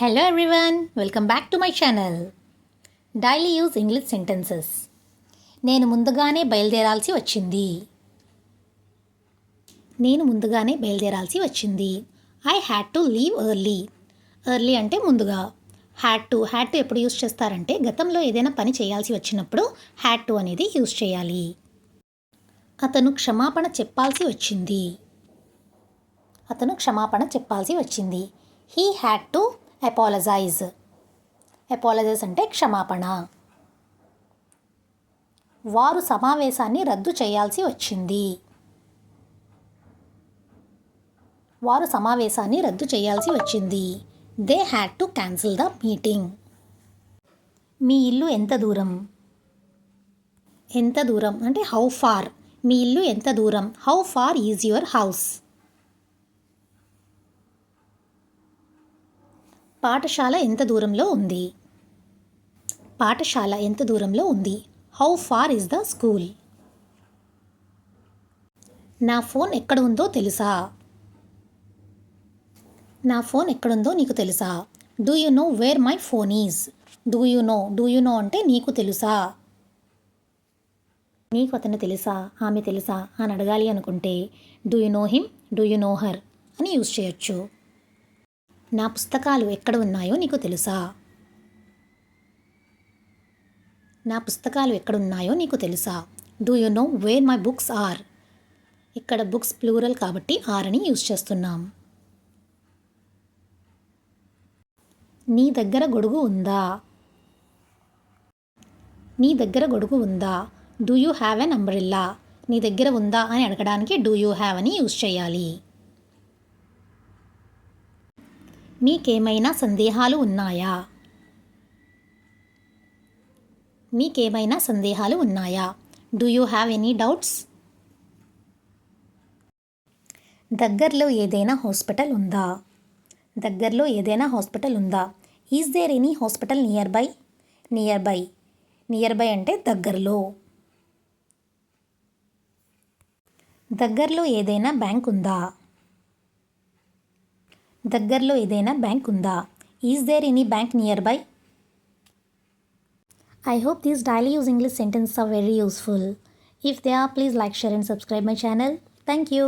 Hello everyone, welcome back to my channel. Daily use English sentences. నేను ముందుగానే బయలుదేరాల్సి వచ్చింది. I had to leave early. Early అంటే ముందుగా. Had to ఎప్పుడు use చేస్తారంటే గతంలో ఏదైనా పని చేయాల్సి వచ్చినప్పుడు హ్యాడ్ టు అనేది యూస్ చేయాలి. అతను క్షమాపణ చెప్పాల్సి వచ్చింది. He had to apologize. Apologize అంటే క్షమాపణ. వారు సమావేశాన్ని రద్దు చేయాల్సి వచ్చింది. They had to cancel the meeting. మీ ఇల్లు ఎంత దూరం అంటే హౌ ఫార్. మీ ఇల్లు ఎంత దూరం. How far is your house. పాఠశాల ఎంత దూరంలో ఉంది. How far is the school. నా ఫోన్ ఎక్కడ ఉందో నీకు తెలుసా. Do you know where my phone is. Do you know అంటే నీకు తెలుసా. నీకు అతను తెలుసా, ఆమె తెలుసా అని అడగాలి అనుకుంటే do you know him, do you know her అని యూజ్ చేయొచ్చు. నా పుస్తకాలు ఎక్కడ ఉన్నాయో నీకు తెలుసా. Do you know where my books are. ఇక్కడ బుక్స్ ప్లూరల్ కాబట్టి ఆర్ అని యూజ్ చేస్తున్నాం. నీ దగ్గర గొడుగు ఉందా. Do you have an umbrella. నీ దగ్గర ఉందా అని అడగడానికి డూ యూ హ్యావ్ అని యూజ్ చేయాలి. మీకేమైనా సందేహాలు ఉన్నాయా. Do you have any doubts. దగ్గరలో ఏదైనా హాస్పిటల్ ఉందా. Is there any hospital nearby అంటే దగ్గరలో. దగ్గరలో ఏదైనా బ్యాంక్ ఉందా. Is there any bank nearby. I hope these daily use English sentences are very useful. If they are, please like, share and subscribe my channel. Thank you.